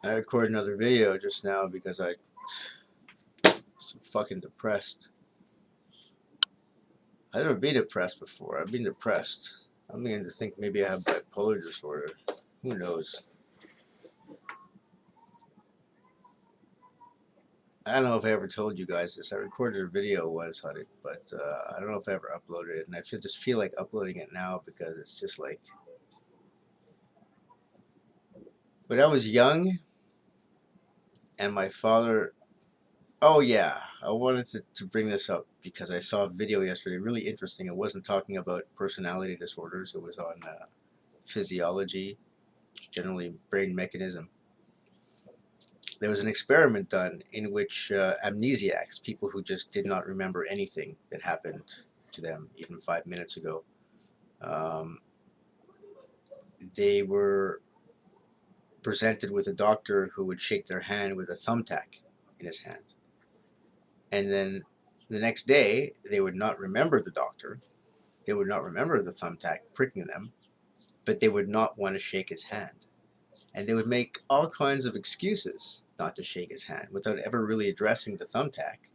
I recorded another video just now because I so fucking depressed. I've never been depressed before. I've been depressed. I'm beginning to think maybe I have bipolar disorder. Who knows? I don't know if I ever told you guys this. I recorded a video once on it, but I don't know if I ever uploaded it. And I just feel like uploading it now because it's just like. When I was young, and my father. Oh yeah, I wanted to bring this up because I saw a video yesterday, really interesting. It wasn't talking about personality disorders. It was on physiology, generally brain mechanism. There was an experiment done in which amnesiacs, people who just did not remember anything that happened to them even 5 minutes ago, um, they were presented with a doctor who would shake their hand with a thumbtack in his hand. And then the next day, they would not remember the doctor. They would not remember the thumbtack pricking them, but they would not want to shake his hand. And they would make all kinds of excuses not to shake his hand without ever really addressing the thumbtack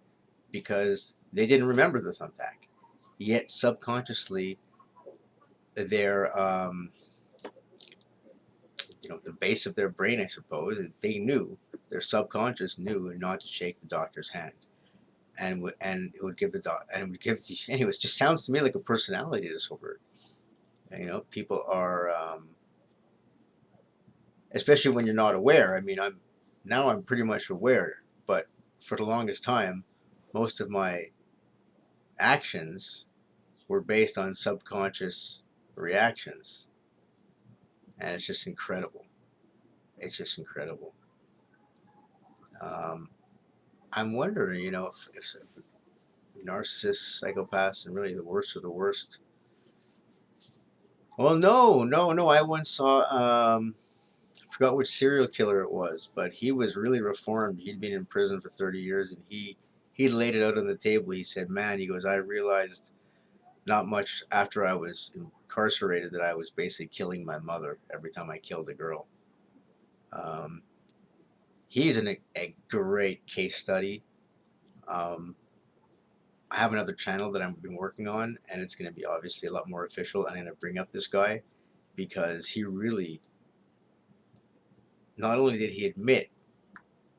because they didn't remember the thumbtack. Yet subconsciously, their the base of their brain, I suppose, they knew, their subconscious knew not to shake the doctor's hand, and it would give the doc and it would give the anyways. Just sounds to me like a personality disorder. People are especially when you're not aware. I mean, I'm pretty much aware, but for the longest time, most of my actions were based on subconscious reactions, and it's just incredible. It's just incredible. Um, I'm wondering, if narcissists, psychopaths, and really the worst of the worst. Well, no, no, no. I once saw. I forgot which serial killer it was, but he was really reformed. He'd been in prison for 30 years, and he laid it out on the table. He said, "Man," he goes, "I realized not much after I was incarcerated that I was basically killing my mother every time I killed a girl." Um, he's a great case study. Um, I have another channel that I've been working on, and it's going to be obviously a lot more official. And I'm going to bring up this guy because he really, not only did he admit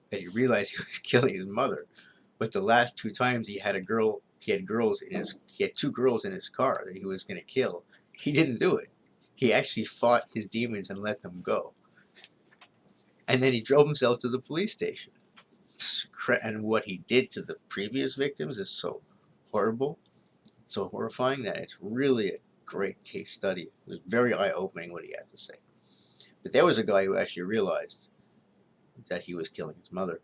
that he realized he was killing his mother, but the last two times he had he had two girls in his car that he was going to kill. He didn't do it. He actually fought his demons and let them go. And then he drove himself to the police station. And what he did to the previous victims is so horrible, so horrifying that it's really a great case study. It was very eye-opening what he had to say. But there was a guy who actually realized that he was killing his mother.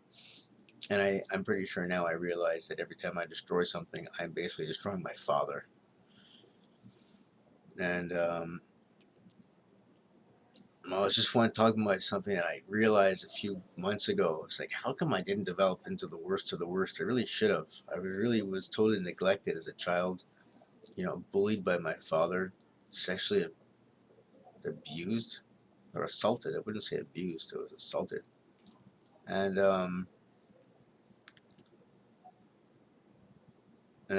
And I'm pretty sure now I realize that every time I destroy something, I'm basically destroying my father. And I was just talking about something that I realized a few months ago. It's like, how come I didn't develop into the worst of the worst? I really should have. I really was totally neglected as a child, bullied by my father, sexually abused or assaulted. I wouldn't say abused, I was assaulted. And then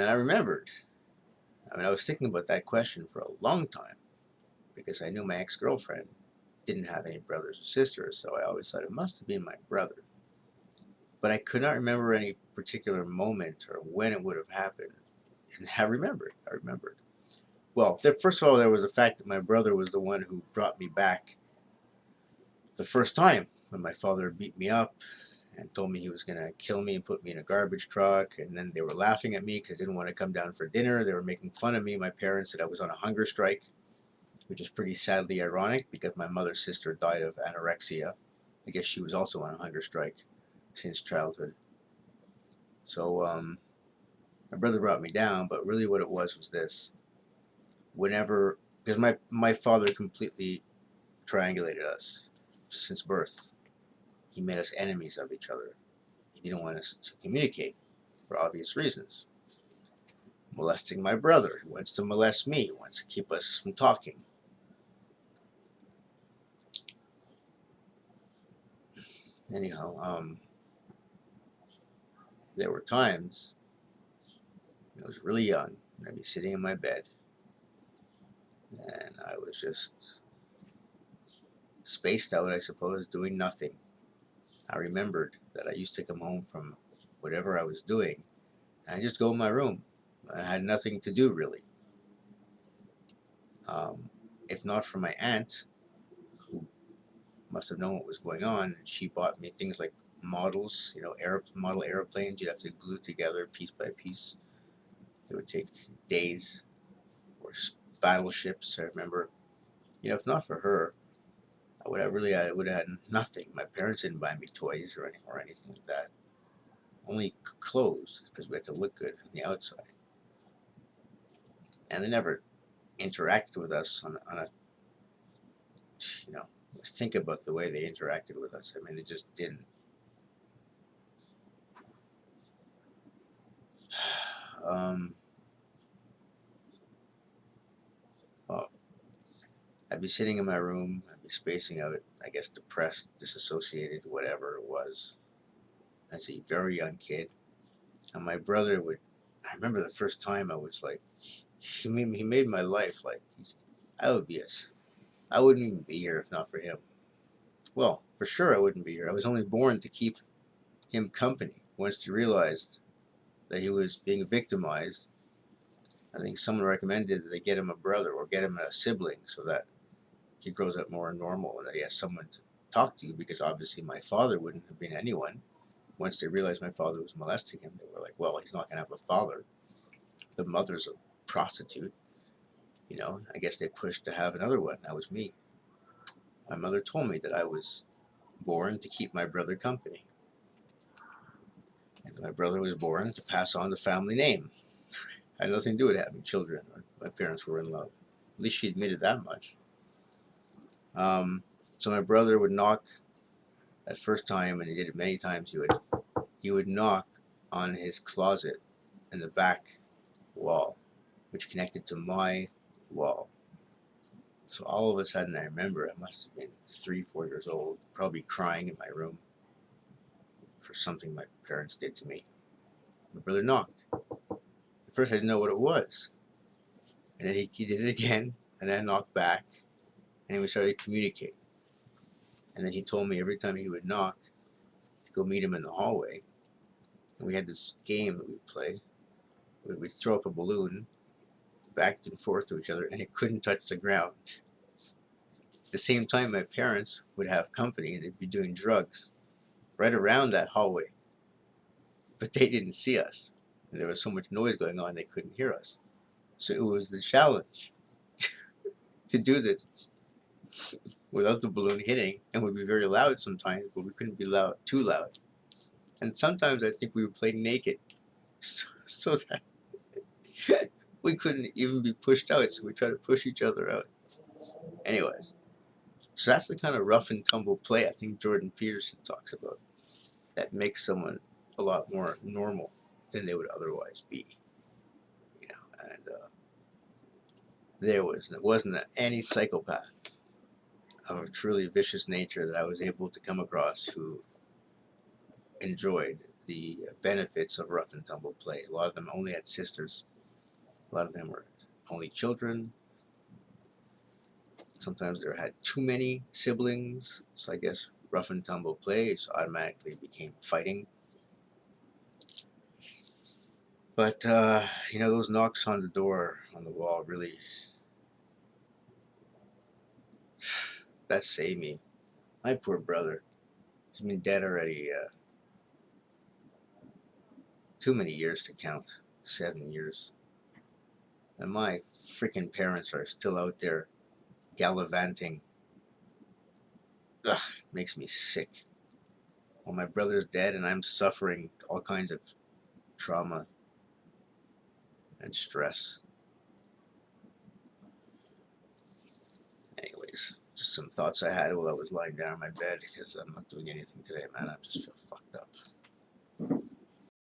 I remembered. I mean, I was thinking about that question for a long time because I knew my ex-girlfriend didn't have any brothers or sisters, so I always thought it must have been my brother. But I could not remember any particular moment or when it would have happened. And I remembered. Well, first of all, there was the fact that my brother was the one who brought me back the first time when my father beat me up and told me he was going to kill me and put me in a garbage truck. And then they were laughing at me because I didn't want to come down for dinner. They were making fun of me. My parents said I was on a hunger strike, which is pretty sadly ironic because my mother's sister died of anorexia. I guess she was also on a hunger strike since childhood. So my brother brought me down, but really what it was this. Because my father completely triangulated us since birth. He made us enemies of each other. He didn't want us to communicate for obvious reasons. Molesting my brother. He wants to molest me. He wants to keep us from talking. Anyhow, there were times when I was really young, and I'd be sitting in my bed, and I was just spaced out, I suppose, doing nothing. I remembered that I used to come home from whatever I was doing, and I just go in my room. I had nothing to do really. Um, if not for my aunt, who must have known what was going on, she bought me things like models, model airplanes you'd have to glue together piece by piece. It would take days, or battleships. I remember, if not for her, I would have had nothing. My parents didn't buy me toys or anything like that. Only clothes because we had to look good on the outside, and they never interacted with us on a you know think about the way they interacted with us. I mean, they just didn't. Um, well, I'd be sitting in my room. I'd be spacing out. I guess depressed, disassociated, whatever it was. As a very young kid, and my brother would. I remember the first time I was like, he made my life like I would be a, I wouldn't even be here if not for him. Well, for sure I wouldn't be here. I was only born to keep him company. Once he realized that he was being victimized, I think someone recommended that they get him a brother or get him a sibling so that he grows up more normal and that he has someone to talk to, because obviously my father wouldn't have been anyone. Once they realized my father was molesting him, they were like, well, he's not going to have a father. The mother's a prostitute. I guess they pushed to have another one. That was me. My mother told me that I was born to keep my brother company. And my brother was born to pass on the family name. I had nothing to do with having children. My parents were in love. At least she admitted that much. So my brother would knock at first time, and he did it many times. He would knock on his closet in the back wall, which connected to my wall. So all of a sudden, I remember I must have been 3, 4 years old, probably crying in my room for something my parents did to me. My brother knocked. At first, I didn't know what it was, and then he did it again, and then knocked back, and we started communicating. And then he told me every time he would knock to go meet him in the hallway. And we had this game that we'd play. We'd throw up a balloon back and forth to each other, and it couldn't touch the ground. At the same time, my parents would have company. They'd be doing drugs right around that hallway, but they didn't see us. There was so much noise going on, they couldn't hear us. So it was the challenge to do this without the balloon hitting, and would be very loud sometimes, but we couldn't be too loud. And sometimes I think we would play naked, so that we couldn't even be pushed out. So we tried to push each other out. Anyways, so that's the kind of rough and tumble play I think Jordan Peterson talks about. That makes someone a lot more normal than they would otherwise be. And there wasn't any psychopath of a truly vicious nature that I was able to come across who enjoyed the benefits of rough and tumble play. A lot of them only had sisters. A lot of them were only children. Sometimes they had too many siblings, so I guess rough and tumble play automatically became fighting. But those knocks on the door on the wall really that saved me. My poor brother, he's been dead already too many years to count, 7 years, and my freaking parents are still out there gallivanting. Ugh, it makes me sick. Well, my brother's dead, and I'm suffering all kinds of trauma and stress. Anyways, just some thoughts I had while I was lying down on my bed because I'm not doing anything today, man. I just feel fucked up.